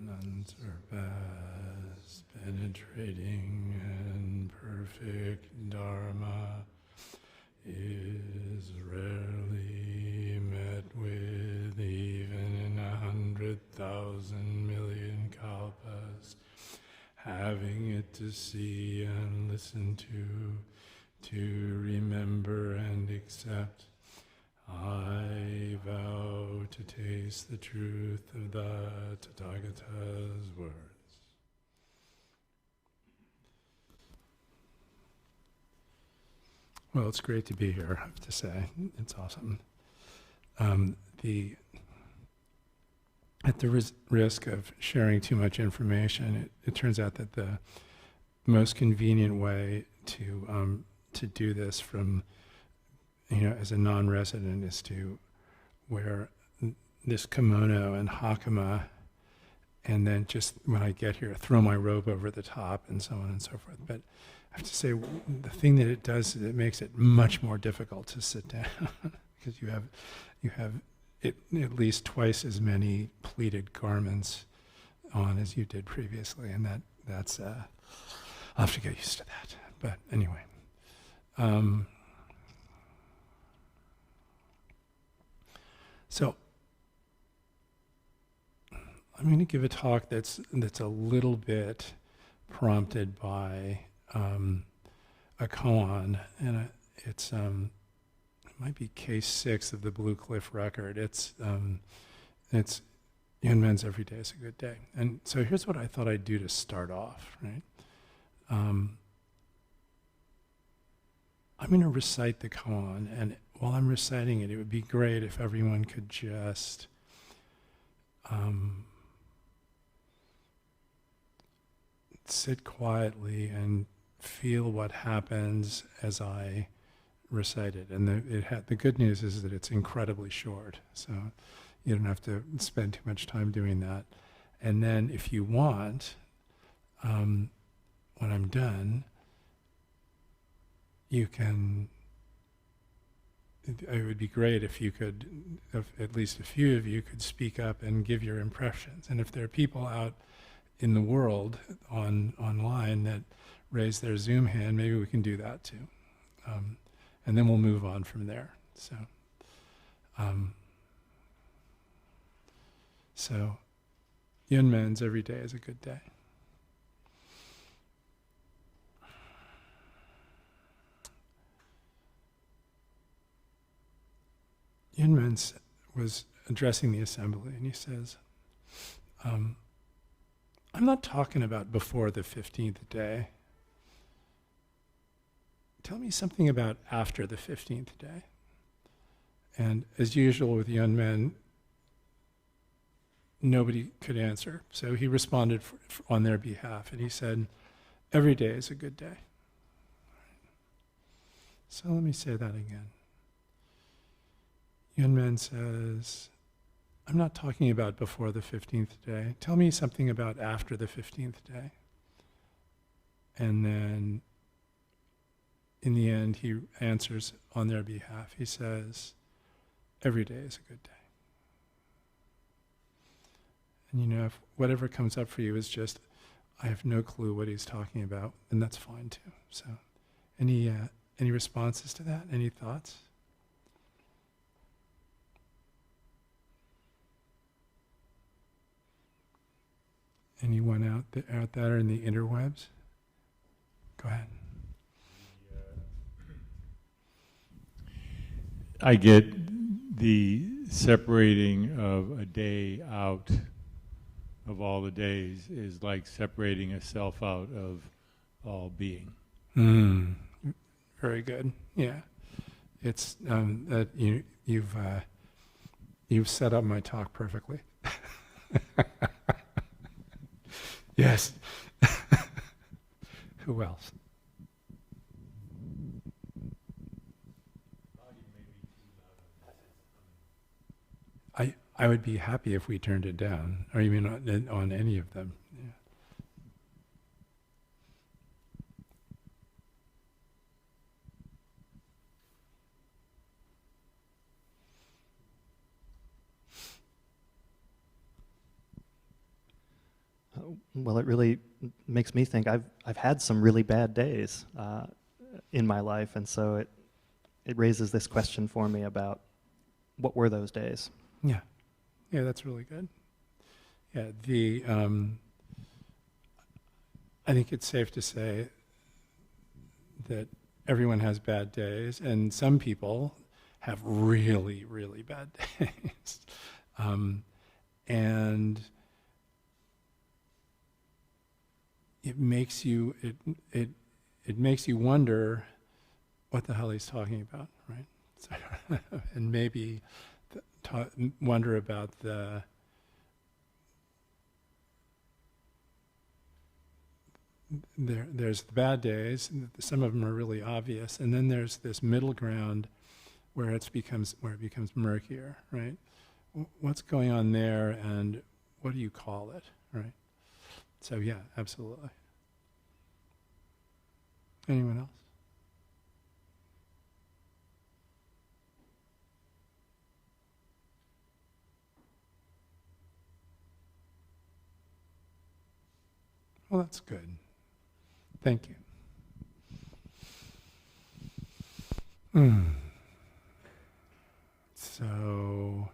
unsurpassed, penetrating and perfect Dharma is rarely met with even in 100,000 million kalpas. Having it to see and listen to remember and accept, I vow to taste the truth of the Tathagata's words. Well, it's great to be here, I have to say. It's awesome. At the risk of sharing too much information, it turns out that the most convenient way to do this from, as a non-resident is to wear this kimono and hakama, and then just when I get here, throw my robe over the top and so on and so forth. But I have to say, the thing that it does is it makes it much more difficult to sit down because you have at least twice as many pleated garments on as you did previously, and that's I'll have to get used to that. But anyway, so I'm going to give a talk that's a little bit prompted by a koan, and it might be case 6 of the Blue Cliff record. It's Yúnmén's Every Day is a Good Day. And so here's what I thought I'd do to start off, right? I'm going to recite the koan, and while I'm reciting it, it would be great if everyone could just sit quietly and feel what happens as I recite it. And the good news is that it's incredibly short, so you don't have to spend too much time doing that. And then if you want, when I'm done, you can, it would be great if you could, if at least a few of you could speak up and give your impressions. And if there are people out in the world online that raise their Zoom hand, maybe we can do that too. And then we'll move on from there. So Yúnmén's Every Day is a Good Day. Yúnmén was addressing the assembly, and he says, I'm not talking about before the 15th day. Tell me something about after the 15th day. And as usual with Yúnmén, nobody could answer. So he responded on their behalf, and he said, every day is a good day. So let me say that again. Yúnmén says, I'm not talking about before the 15th day. Tell me something about after the 15th day. And then in the end, he answers on their behalf. He says, every day is a good day. And if whatever comes up for you is just, I have no clue what he's talking about, and that's fine too. So any responses to that? Any thoughts? Anyone out there in the interwebs? Go ahead. I get the separating of a day out of all the days is like separating a self out of all being. Very good. Yeah, it's that you've set up my talk perfectly. Yes. Who else? I would be happy if we turned it down. Or you mean on any of them? Yeah. Well, it really makes me think I've had some really bad days in my life, and so it raises this question for me about what were those days. Yeah, that's really good. Yeah, I think it's safe to say that everyone has bad days, and some people have really, really bad days. And it makes you wonder what the hell he's talking about, right? So, and maybe wonder about there's the bad days. Some of them are really obvious, and then there's this middle ground where it becomes murkier, right? What's going on there, and what do you call it, right? So yeah, absolutely. Anyone else? Well, that's good. Thank you. So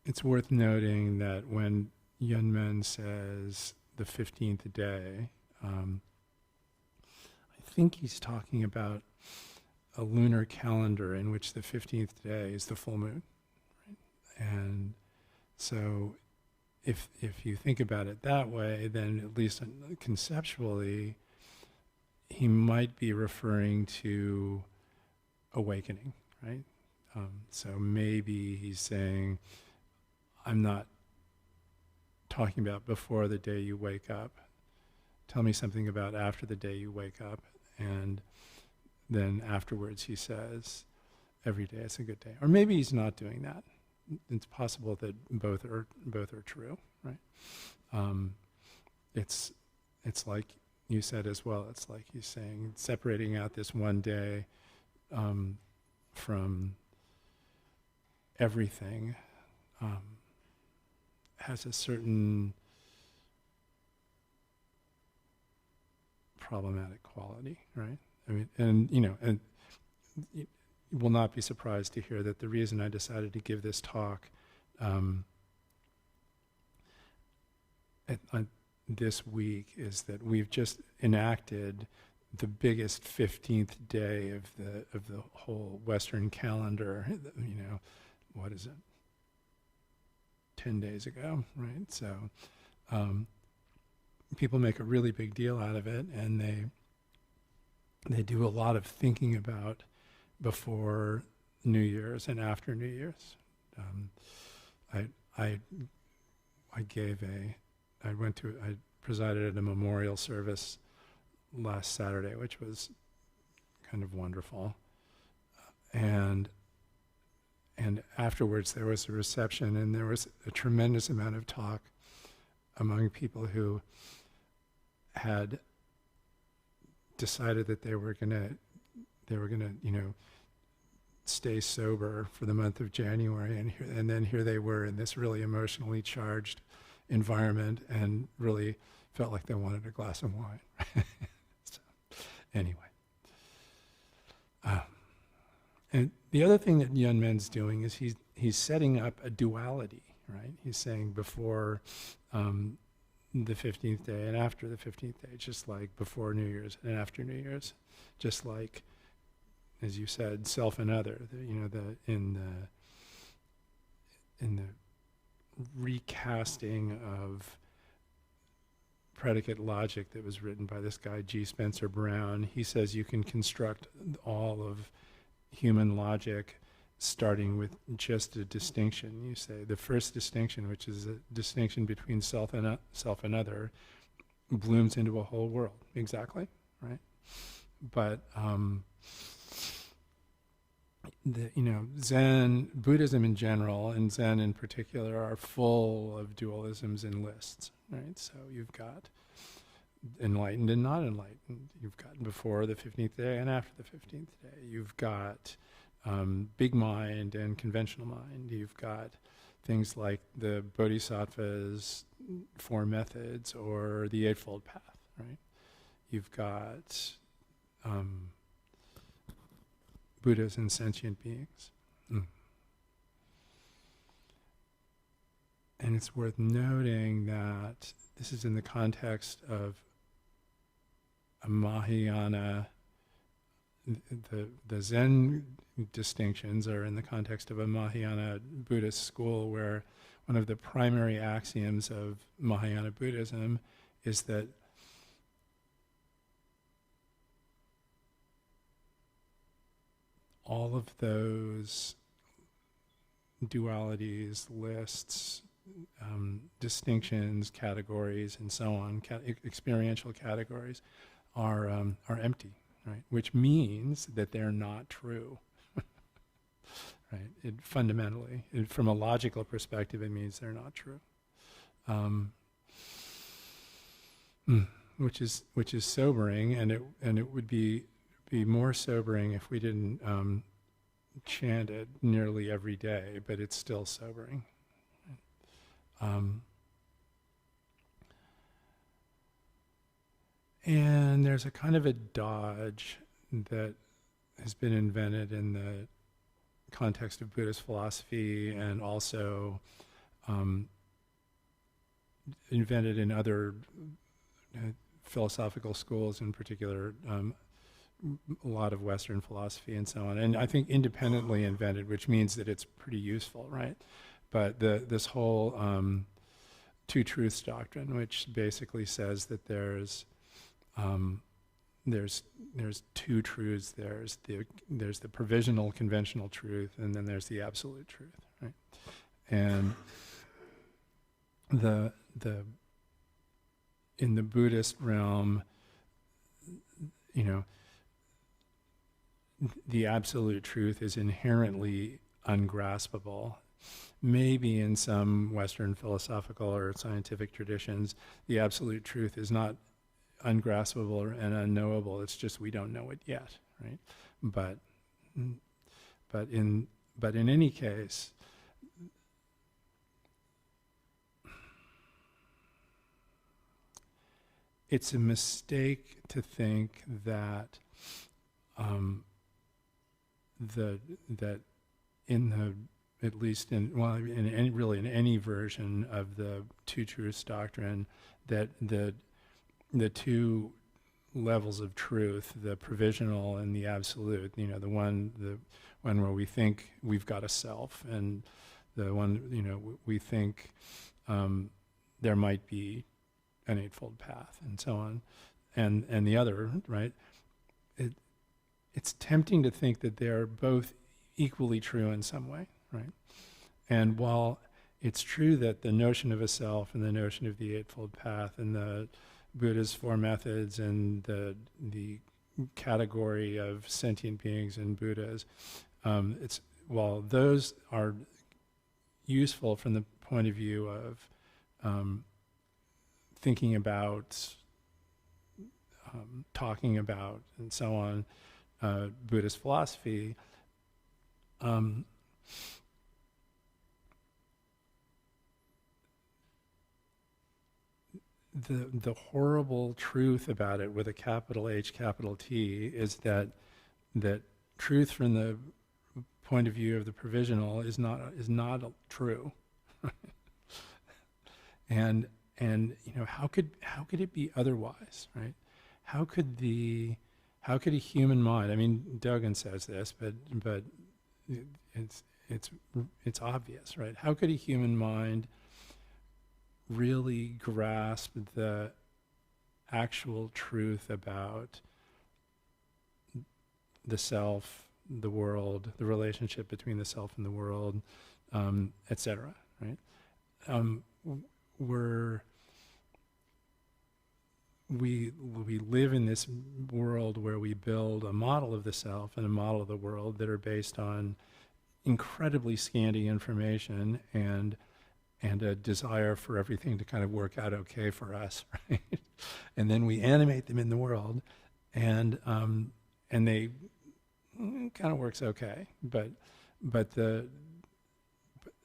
it's worth noting that when Yúnmén says the 15th day, I think he's talking about a lunar calendar in which the 15th day is the full moon. Right? And so if you think about it that way, then at least conceptually, he might be referring to awakening, right? So maybe he's saying, I'm not talking about before the day you wake up. Tell me something about after the day you wake up. And then afterwards he says, every day is a good day. Or maybe he's not doing that. It's possible that both are true, right? It's like you said as well. It's like he's saying separating out this one day from everything has a certain problematic quality, right? I mean, and you will not be surprised to hear that the reason I decided to give this talk this week is that we've just enacted the biggest 15th day of the whole Western calendar. What is it? 10 days ago, right? So people make a really big deal out of it, and they do a lot of thinking about before New Year's and after New Year's. I presided at a memorial service last Saturday, which was kind of wonderful. And afterwards there was a reception, and there was a tremendous amount of talk among people who had decided that they were gonna stay sober for the month of January, and then here they were in this really emotionally charged environment, and really felt like they wanted a glass of wine. So, anyway. And the other thing that Yúnmén's doing is he's setting up a duality, right? He's saying before the 15th day and after the 15th day, just like before New Year's and after New Year's, just like, as you said, self and other. In the recasting of predicate logic that was written by this guy G. Spencer Brown, he says you can construct all of human logic starting with just a distinction. You say the first distinction, which is a distinction between self and other, blooms into a whole world. Exactly, right? But Zen, Buddhism in general, and Zen in particular, are full of dualisms and lists, right? So you've got enlightened and not enlightened. You've got before the 15th day and after the 15th day. You've got big mind and conventional mind. You've got things like the Bodhisattva's four methods or the Eightfold Path, right? You've got Buddhas and sentient beings. And it's worth noting that this is in the context of a Mahayana, the Zen distinctions are in the context of a Mahayana Buddhist school, where one of the primary axioms of Mahayana Buddhism is that all of those dualities, lists, distinctions, categories, and so on, experiential categories, are empty, right? Which means that they're not true, right? Fundamentally, from a logical perspective, it means they're not true, which is sobering, and it would be more sobering if we didn't chant it nearly every day, but it's still sobering. And there's a kind of a dodge that has been invented in the context of Buddhist philosophy, and also invented in other philosophical schools, in particular a lot of Western philosophy and so on, and I think independently invented, which means that it's pretty useful, right? But this whole two truths doctrine, which basically says that there's two truths. There's the provisional conventional truth, and then there's the absolute truth, right? And in the Buddhist realm, the absolute truth is inherently ungraspable. Maybe in some Western philosophical or scientific traditions, the absolute truth is not ungraspable and unknowable. It's just we don't know it yet, right? But in any case, it's a mistake to think that in any version of the two truths doctrine, that the two levels of truth, the provisional and the absolute, the one where we think we've got a self, and the one we think there might be an eightfold path, and so on, and the other, right? It's tempting to think that they're both equally true in some way, right? And while it's true that the notion of a self and the notion of the Eightfold Path and the Buddha's four methods and the category of sentient beings and Buddhas, while those are useful from the point of view of thinking about, talking about, and so on, Buddhist philosophy, the horrible truth about it, with a capital H, capital T, is that truth from the point of view of the provisional is not true. and how could it be otherwise, right? How could a human mind? I mean, Dogen says this, but it's obvious, right? How could a human mind really grasp the actual truth about the self, the world, the relationship between the self and the world, etc., right? We live in this world where we build a model of the self and a model of the world that are based on incredibly scanty information and a desire for everything to kind of work out okay for us, right? And then we animate them in the world, and they kind of works okay, but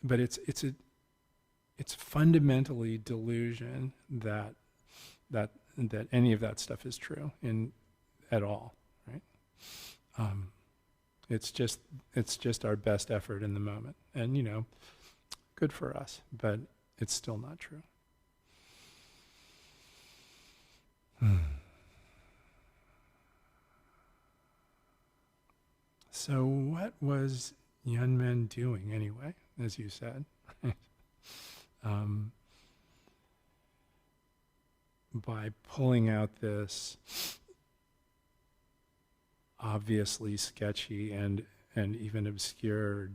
it's it's fundamentally delusion that any of that stuff is true at all, right? It's just our best effort in the moment, and good for us, but it's still not true. So what was Yúnmén doing anyway, as you said? By pulling out this obviously sketchy and even obscure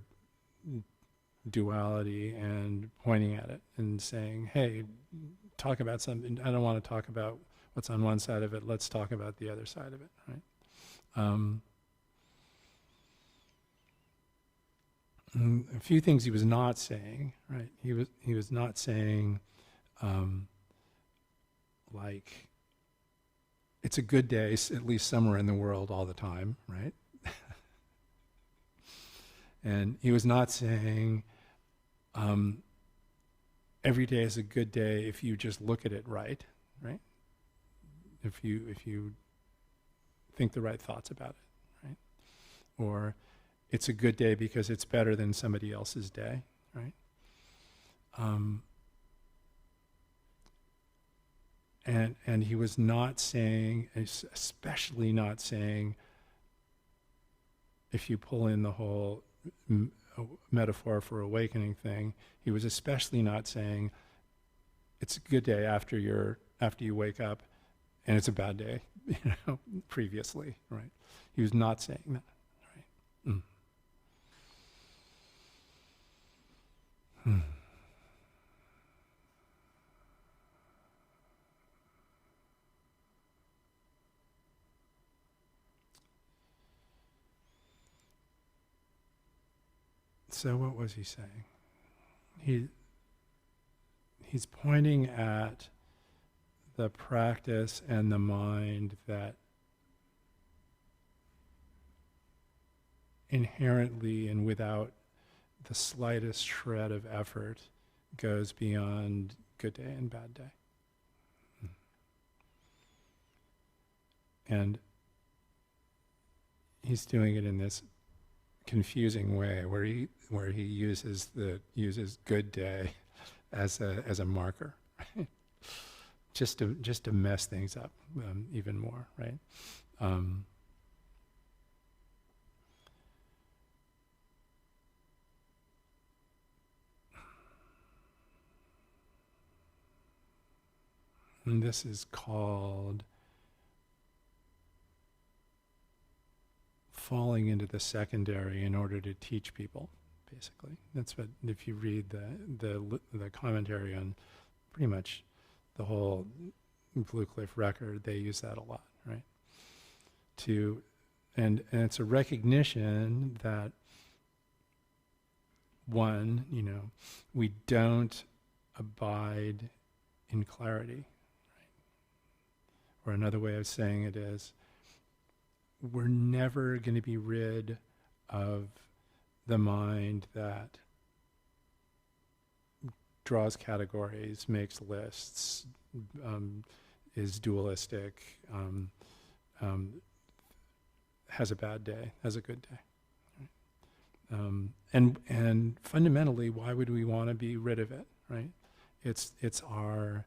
duality and pointing at it and saying, hey, talk about something. I don't want to talk about what's on one side of it. Let's talk about the other side of it, right? A few things he was not saying, right? He was not saying, like, it's a good day, at least somewhere in the world all the time, right? And he was not saying, every day is a good day if you just look at it right? If you think the right thoughts about it, right? Or it's a good day because it's better than somebody else's day, right? And he was not saying, especially not saying, if you pull in the whole metaphor for awakening thing, he was especially not saying it's a good day after you wake up, and it's a bad day, previously, right? He was not saying that, right? So what was he saying? He's pointing at the practice and the mind that inherently and without the slightest shred of effort goes beyond good day and bad day. And he's doing it in this confusing way where he uses good day as a marker, right? just to mess things up even more, right? And this is called falling into the secondary in order to teach people, basically. That's what, if you read the commentary on pretty much the whole Blue Cliff record, they use that a lot, right? And it's a recognition that, one, we don't abide in clarity, right? Or another way of saying it is, we're never going to be rid of the mind that draws categories, makes lists, is dualistic, has a bad day, has a good day. Right? And fundamentally, why would we want to be rid of it, right? It's our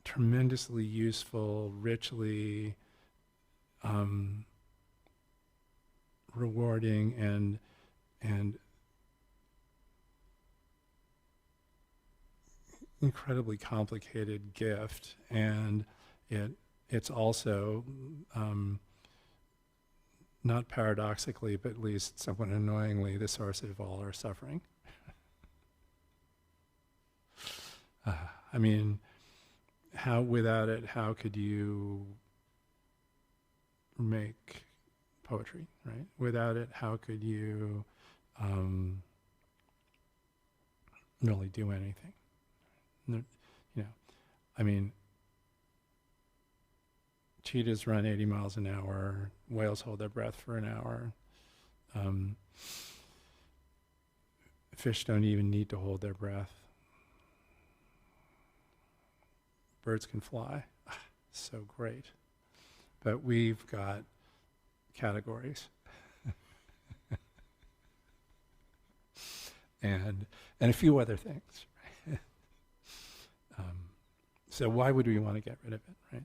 tremendously useful, richly rewarding and incredibly complicated gift, and it's also not paradoxically, but at least somewhat annoyingly, the source of all our suffering. I mean, without it, how could you make poetry, right? Without it, how could you really do anything? I mean, cheetahs run 80 miles an hour, whales hold their breath for an hour. Fish don't even need to hold their breath. Birds can fly. So great. But we've got categories. and a few other things. Right? So why would we want to get rid of it, right?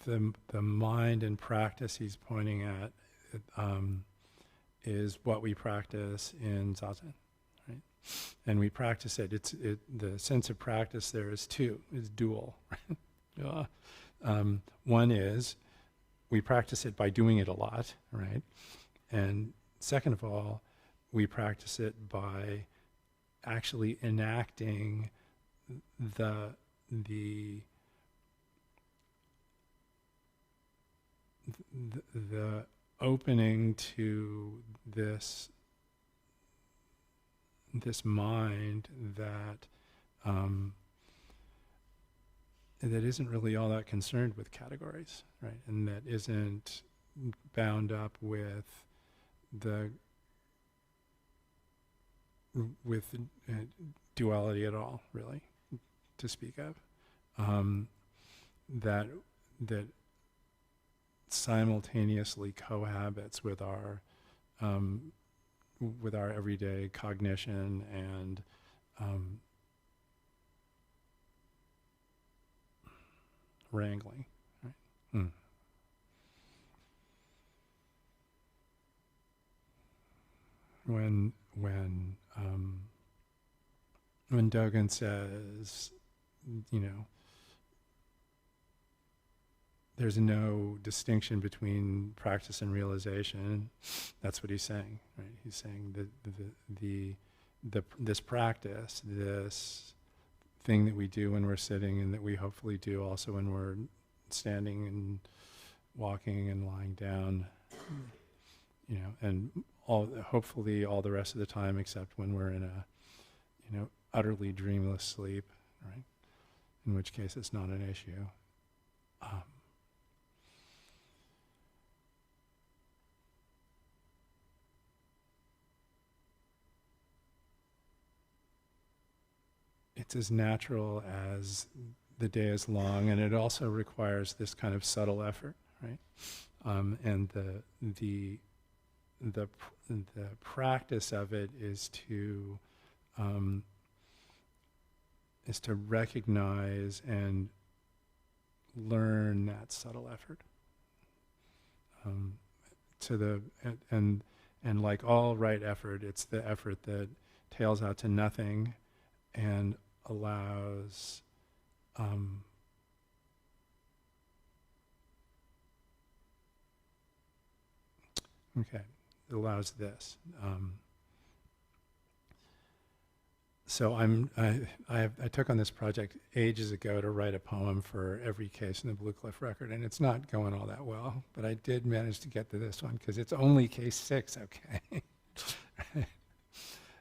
The mind and practice he's pointing at is what we practice in Zazen, right? And we practice it. The sense of practice there is dual. Right? One is we practice it by doing it a lot, right? And second of all, we practice it by actually enacting the opening to this mind that isn't really all that concerned with categories, right? And that isn't bound up with duality at all, really, to speak of. That simultaneously cohabits with our everyday cognition and wrangling. Right? When Dogen says, there's no distinction between practice and realization, that's what he's saying, right? He's saying that this practice, this thing that we do when we're sitting and that we hopefully do also when we're standing and walking and lying down, and hopefully all the rest of the time except when we're in a, utterly dreamless sleep, right? In which case it's not an issue. It's as natural as the day is long, and it also requires this kind of subtle effort, right? And the practice of it is to recognize and learn that subtle effort. And like all right effort, it's the effort that tails out to nothing and allows this. So I took on this project ages ago to write a poem for every case in the Blue Cliff record, and it's not going all that well, but I did manage to get to this one because it's only case 6, okay?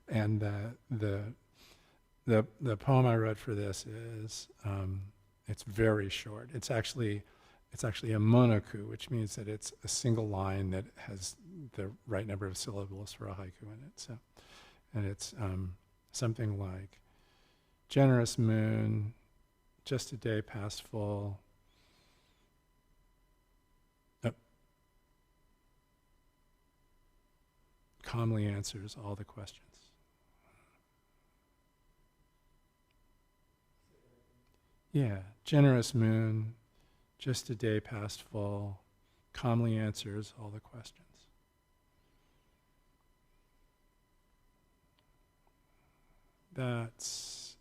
And the poem I wrote for this is, it's very short. It's actually a monoku, which means that it's a single line that has the right number of syllables for a haiku in it. So, and it's something like, generous moon, just a day past full. Calmly answers all the questions. Yeah, generous moon, just a day past full, calmly answers all the questions. That's,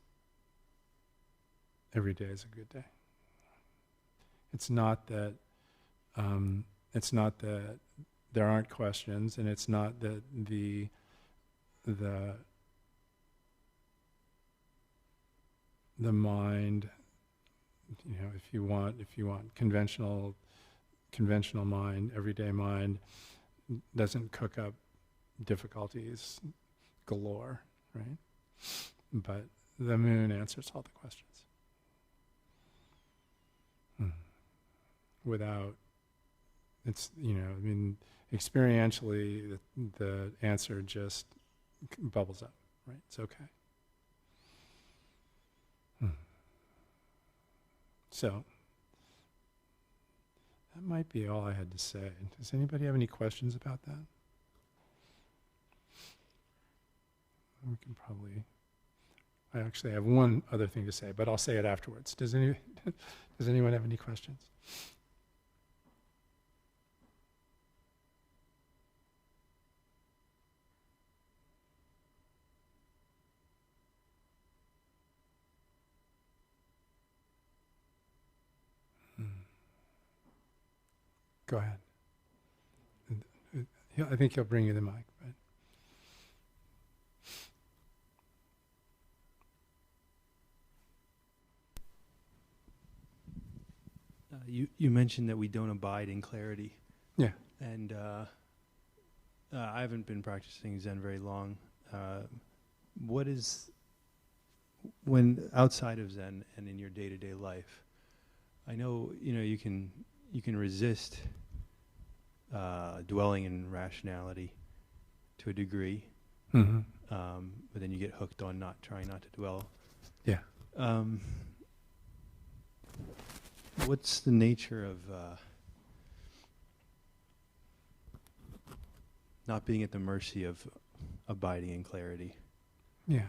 every day is a good day. It's not that there aren't questions, and it's not that the mind, if you want conventional mind, everyday mind, doesn't cook up difficulties galore, right? But the moon answers all the questions. Without, experientially, the answer just bubbles up, right? It's okay. So, that might be all I had to say. Does anybody have any questions about that? We can probably... I actually have one other thing to say, but I'll say it afterwards. Does anyone have any questions? Go ahead. I think he'll bring you the mic. But you mentioned that we don't abide in clarity. yeah. And I haven't been practicing Zen very long. What is, when outside of Zen and in your day-to-day life, I know you can resist dwelling in rationality to a degree, Mm-hmm. but then you get hooked on trying not to dwell. Yeah. What's the nature of not being at the mercy of abiding in clarity? Yeah.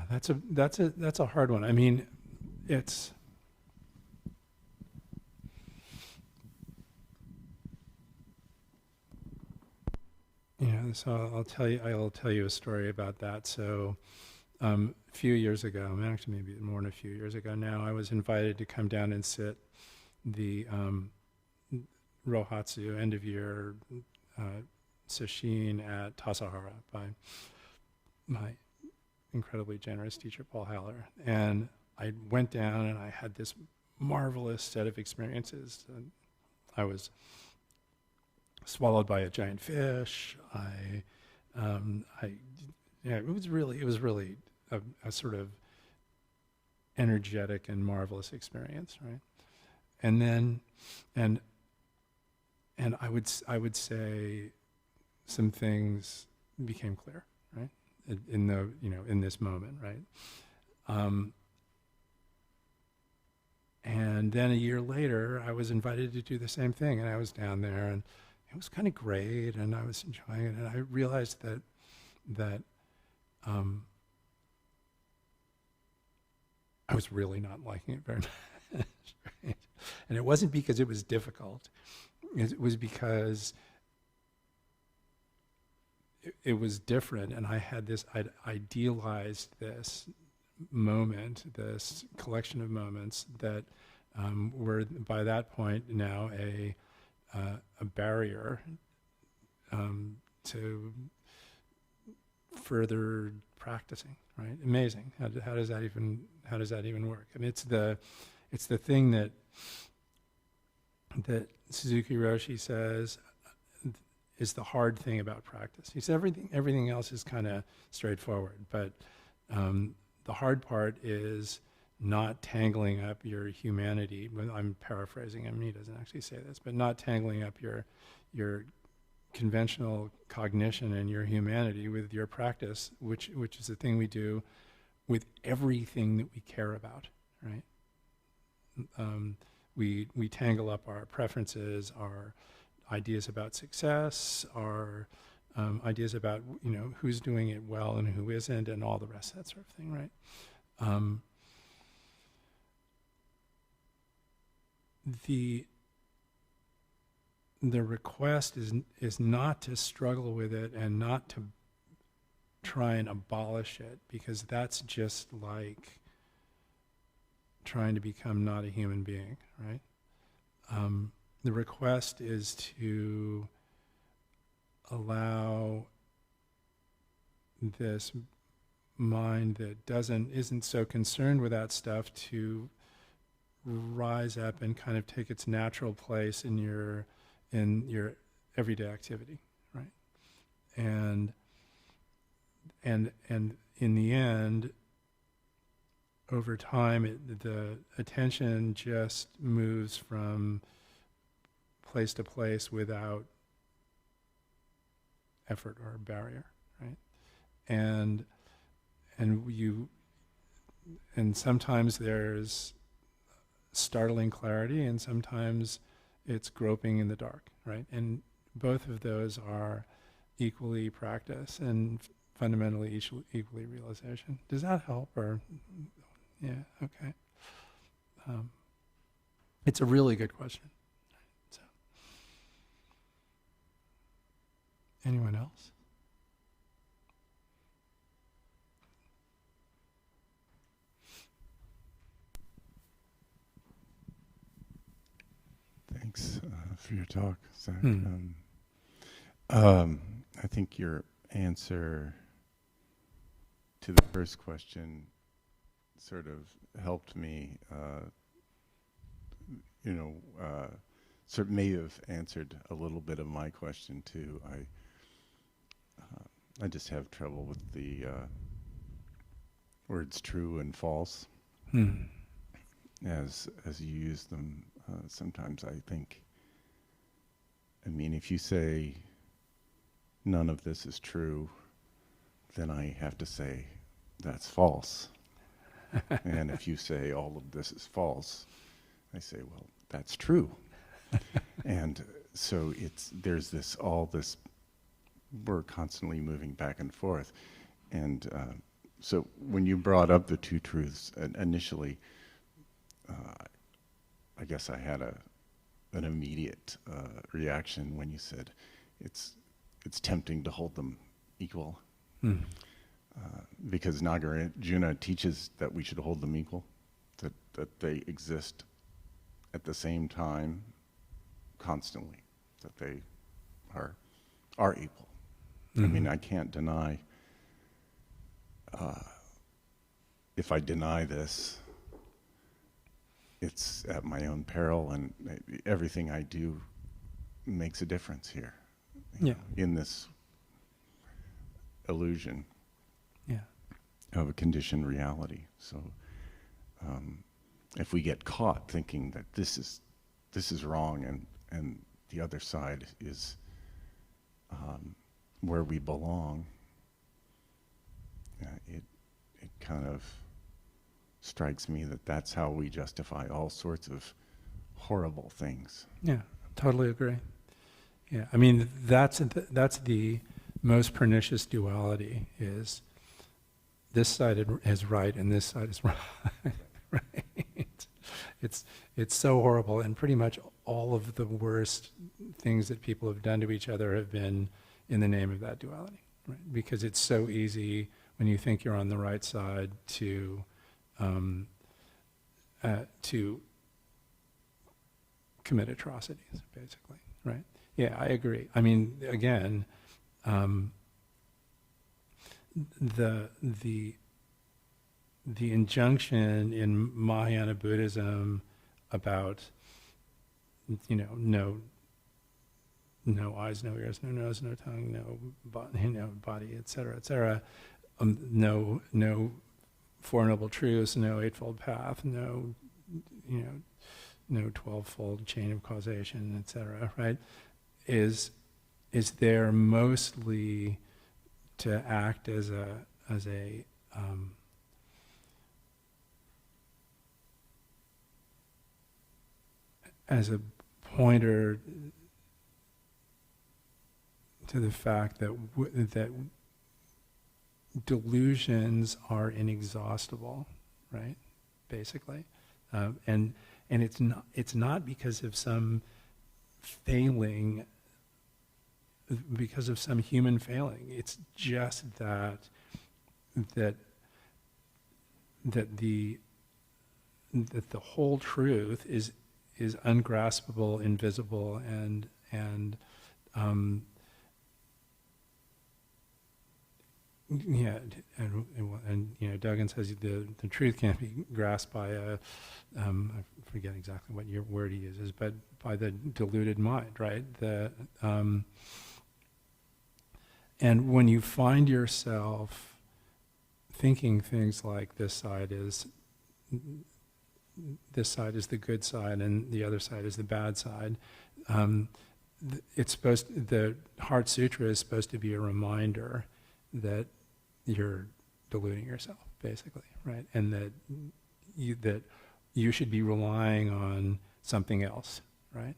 That's a hard one. I mean, it's so I'll tell you a story about that. So a few years ago, actually maybe more than a few years ago now, I was invited to come down and sit the Rohatsu end of year sesshin at Tassajara by my incredibly generous teacher, Paul Haller. And I went down and I had this marvelous set of experiences. I was swallowed by a giant fish. It was really a sort of energetic and marvelous experience, right? And then, and I would say some things became clear, right? In this moment, right? And then a year later, I was invited to do the same thing, and I was down there, and it was kind of great, and I was enjoying it, and I realized that I was really not liking it very much, right? And it wasn't because it was difficult. It was because it was different, and I'd idealized this moment, this collection of moments that were by that point now a barrier to further practicing. Right? Amazing. How does that even work? I mean, it's the thing that Suzuki Roshi says is the hard thing about practice. He says everything else is kind of straightforward, but the hard part is not tangling up your humanity. I'm paraphrasing him, he doesn't actually say this, but not tangling up your conventional cognition and your humanity with your practice, which is the thing we do with everything that we care about, right? We tangle up our preferences, our ideas about success, our ideas about who's doing it well and who isn't, and all the rest of that sort of thing, right? The request is not to struggle with it and not to try and abolish it, because that's just like trying to become not a human being, right? The request is to allow this mind that isn't so concerned with that stuff to rise up and kind of take its natural place in your everyday activity, right? And in the end, over time, the attention just moves from place to place without effort or barrier, right? And sometimes there's startling clarity, and sometimes it's groping in the dark, right? And both of those are equally practice and fundamentally equally realization. Does that help? Or yeah, okay. It's a really good question. So, anyone else? Thanks for your talk, Zach. Hmm. I think your answer to the first question sort of helped me, sort of may have answered a little bit of my question too. I just have trouble with the words true and false as you use them. Sometimes I think, if you say none of this is true, then I have to say that's false. And if you say all of this is false, I say, well, that's true. And so there's this, we're constantly moving back and forth. And so when you brought up the two truths initially, I guess I had an immediate reaction when you said it's tempting to hold them equal. Because Nagarjuna teaches that we should hold them equal, that they exist at the same time constantly, that they are equal. I can't deny, if I deny this, it's at my own peril, and everything I do makes a difference here. In this illusion of a conditioned reality. So if we get caught thinking that this is wrong and the other side is where we belong, it kind of strikes me that that's how we justify all sorts of horrible things. Yeah, totally agree. Yeah, that's the most pernicious duality, is this side is right and this side is wrong. Right? It's so horrible, and pretty much all of the worst things that people have done to each other have been in the name of that duality, right? Because it's so easy when you think you're on the right side to commit atrocities, basically, right? Yeah, I agree. Again, the injunction in Mahayana Buddhism about no eyes, no ears, no nose, no tongue, no body, etc., no Four Noble Truths, no Eightfold Path, no 12-fold chain of causation, etc., right, is there mostly to act as a pointer to the fact that that delusions are inexhaustible, right? Basically, and it's not because of some failing, because of some human failing. It's just that the whole truth is ungraspable, invisible, and Yeah, and you know, Duggan says the truth can't be grasped by I forget exactly what your word he uses, but by the deluded mind, right? And when you find yourself thinking things like this side is the good side and the other side is the bad side, the Heart Sutra is supposed to be a reminder that you're deluding yourself, basically, right? And that you should be relying on something else, right?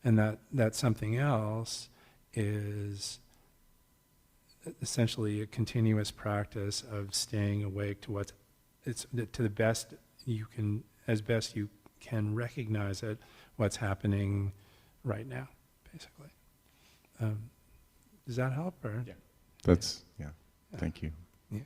And that something else is essentially a continuous practice of staying awake to to the best you can, as best you can recognize it, what's happening right now, basically. Does that help? Or? Yeah. That's, yeah. Thank you. Yeah.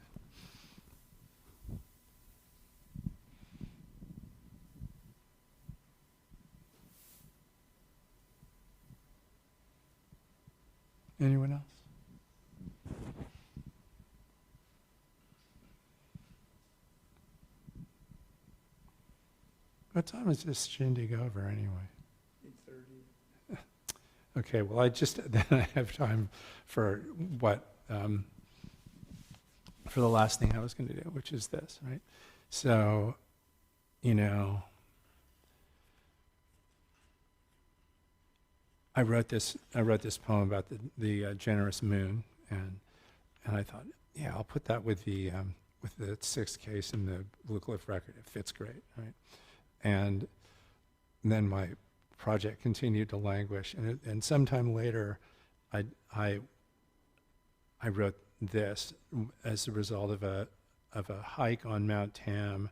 Anyone else? What time is this shindig over anyway? 8:30. Okay, well, then I have time for for the last thing I was going to do, which is this, right? So, you know, I wrote this poem about the generous moon, and I thought, yeah, I'll put that with the sixth case in the Blue Cliff record. It fits great, right? And then my project continued to languish, and sometime later, I wrote this as a result of a hike on Mount Tam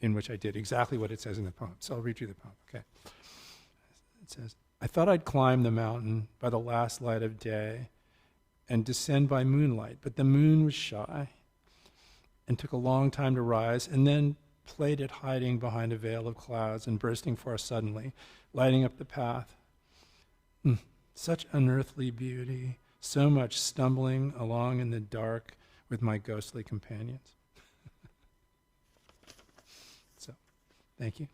in which I did exactly what it says in the poem. So I'll read you the poem, okay? It says, I thought I'd climb the mountain by the last light of day and descend by moonlight, but the moon was shy and took a long time to rise, and then played at hiding behind a veil of clouds and bursting forth suddenly, lighting up the path. Such unearthly beauty, so much stumbling along in the dark with my ghostly companions. So, thank you.